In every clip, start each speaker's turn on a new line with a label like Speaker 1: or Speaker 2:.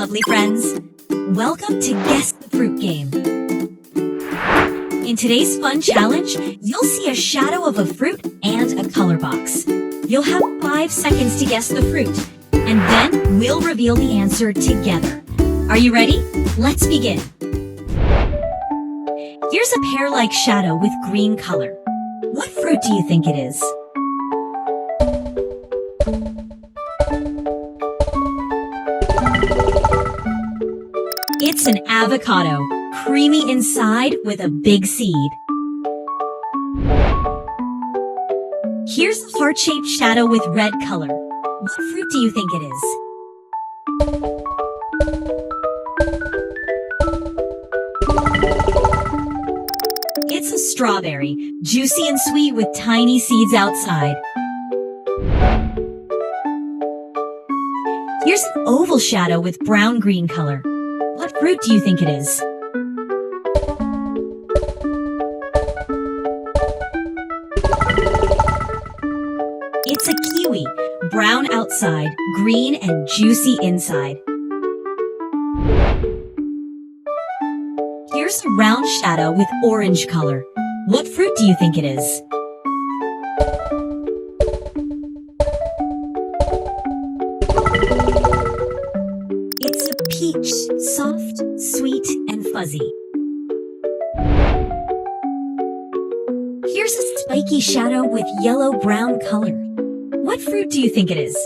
Speaker 1: lovely friends. Welcome to Guess the Fruit game. In today's fun challenge, you'll see a shadow of a fruit and a color box. You'll have 5 seconds to guess the fruit, and then we'll reveal the answer together. Are you ready? Let's begin. Here's a pear-like shadow with green color. What fruit do you think it is? It's an avocado, creamy inside with a big seed. Here's a heart-shaped shadow with red color. What fruit do you think it is? It's a strawberry, juicy and sweet with tiny seeds outside. Here's an oval shadow with brown-green color. What fruit do you think it is? It's a kiwi, brown outside, green and juicy inside. Here's a round shadow with orange color. What fruit do you think it is? It's a peach, soft, sweet, and fuzzy. Here's a spiky shadow with yellow-brown color. What fruit do you think it is?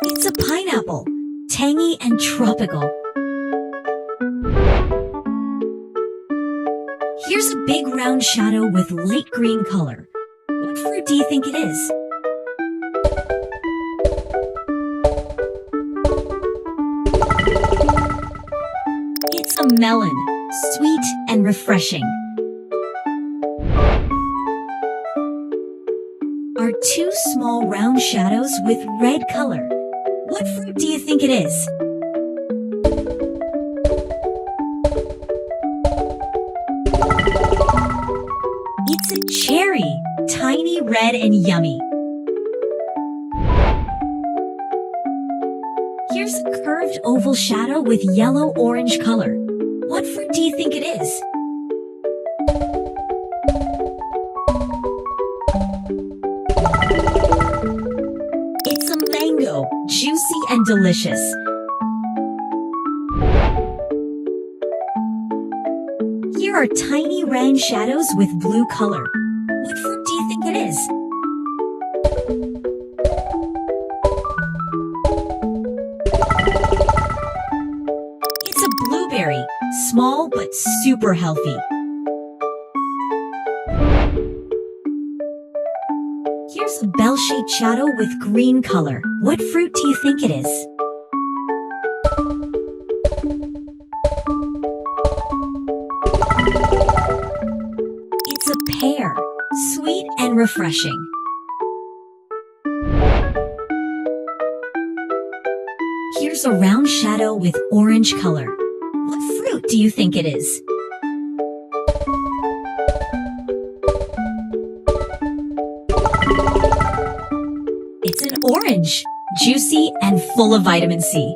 Speaker 1: It's a pineapple, tangy and tropical. Here's a big round shadow with light green color. What fruit do you think it is? It's a melon, sweet and refreshing. Are 2 small round shadows with red color. What fruit do you think it is? It's a cherry, tiny, red, and yummy. Here's a curved oval shadow with yellow-orange color. What fruit do you think it is? It's a mango, juicy and delicious. Here are tiny round shadows with blue color. What fruit do you think it is? It's a blueberry, small but super healthy. Here's a bell-shaped shadow with green color. What fruit do you think it is? It's a pear, sweet and refreshing. Here's a round shadow with orange color. What fruit do you think it is? It's an orange, juicy and full of vitamin C.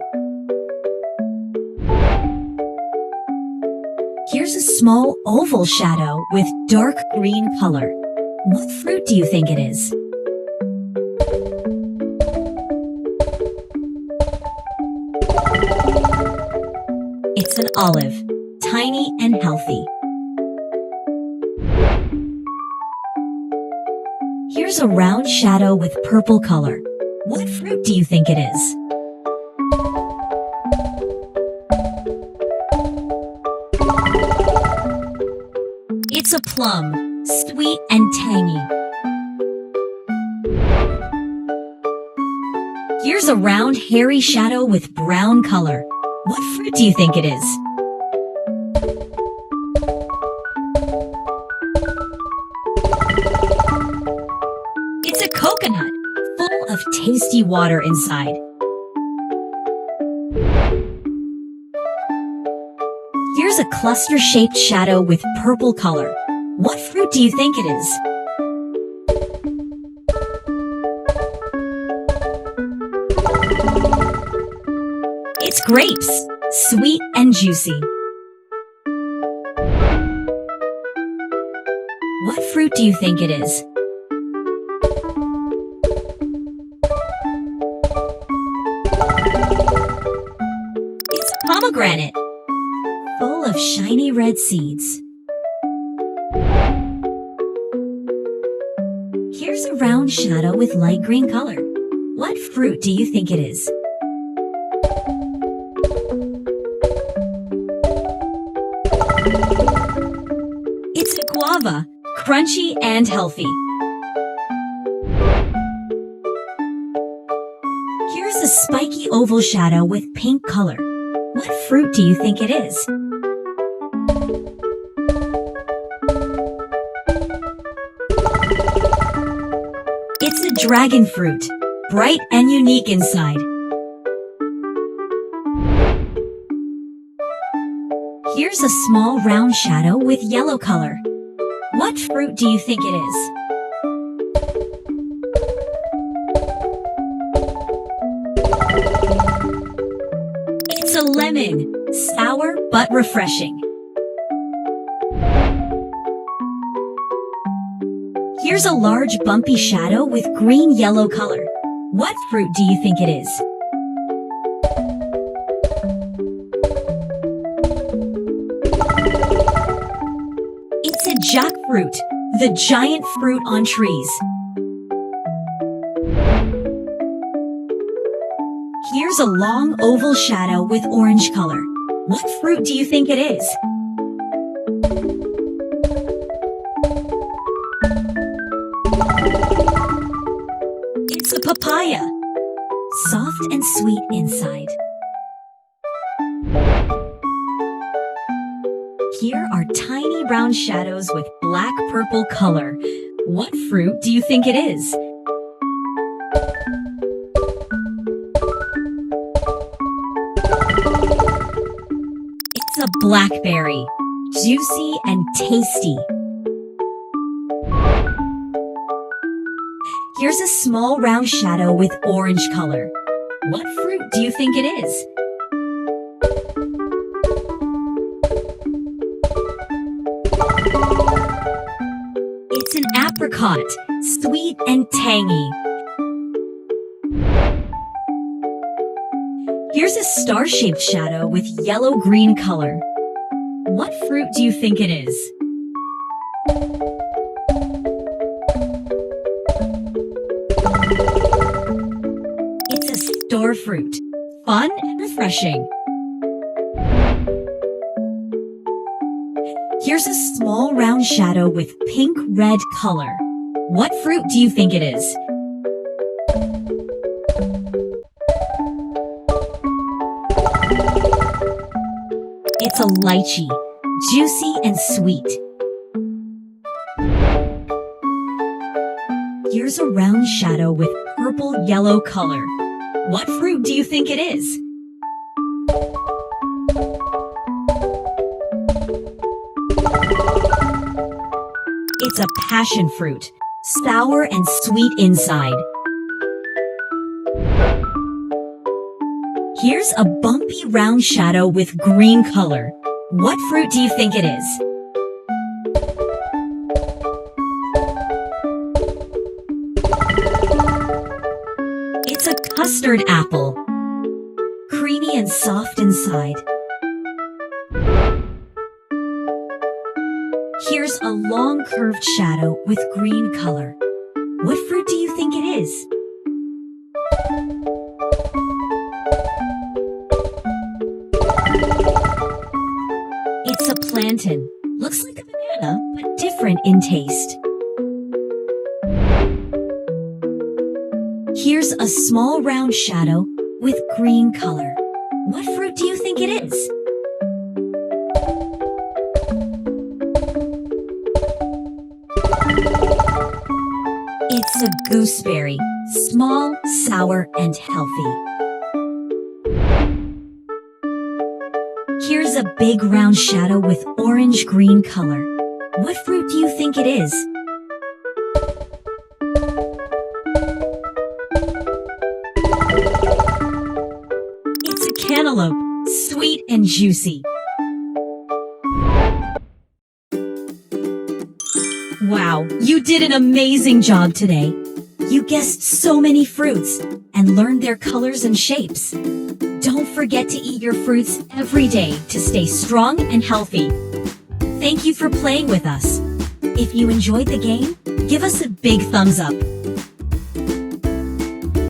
Speaker 1: Here's a small oval shadow with dark green color. What fruit do you think it is? It's an olive, tiny and healthy. Here's a round shadow with purple color. What fruit do you think it is? It's a plum, sweet and tangy. Here's a round hairy shadow with brown color. What fruit do you think it is? It's a coconut, full of tasty water inside. Here's a cluster-shaped shadow with purple color. What fruit do you think it is? It's grapes, sweet and juicy. What fruit do you think it is? It's a pomegranate, full of shiny red seeds. Here's a round shadow with light green color. What fruit do you think it is? It's a guava, crunchy and healthy. Here's a spiky oval shadow with pink color. What fruit do you think it is? It's a dragon fruit, bright and unique inside. Here's a small round shadow with yellow color. What fruit do you think it is? It's a lemon, sour but refreshing. Here's a large bumpy shadow with green-yellow color. What fruit do you think it is? It's a jackfruit, the giant fruit on trees. Here's a long oval shadow with orange color. What fruit do you think it is? It's a papaya, soft and sweet inside. Here are tiny round shadows with black-purple color. What fruit do you think it is? It's a blackberry, juicy and tasty. Here's a small round shadow with orange color. What fruit do you think it is? It's an apricot, sweet and tangy. Here's a star-shaped shadow with yellow-green color. What fruit do you think it is? It's a star fruit, fun and refreshing. Here's a small round shadow with pink-red color. What fruit do you think it is? It's a lychee, juicy and sweet. Here's a round shadow with purple-yellow color. What fruit do you think it is? It's a passion fruit, sour and sweet inside. Here's a bumpy round shadow with green color. What fruit do you think it is? It's a custard apple, creamy and soft inside. Here's a long curved shadow with green color. What fruit do you think it is? It's a plantain. Looks like a banana, but different in taste. Here's a small round shadow with green color. What fruit do you think it is? It's a gooseberry, small, sour, and healthy. Here's a big round shadow with orange-green color. What fruit do you think it is? It's a cantaloupe, sweet and juicy. Wow, you did an amazing job today. You guessed so many fruits and learned their colors and shapes. Don't forget to eat your fruits every day to stay strong and healthy. Thank you for playing with us. If you enjoyed the game, give us a big thumbs up.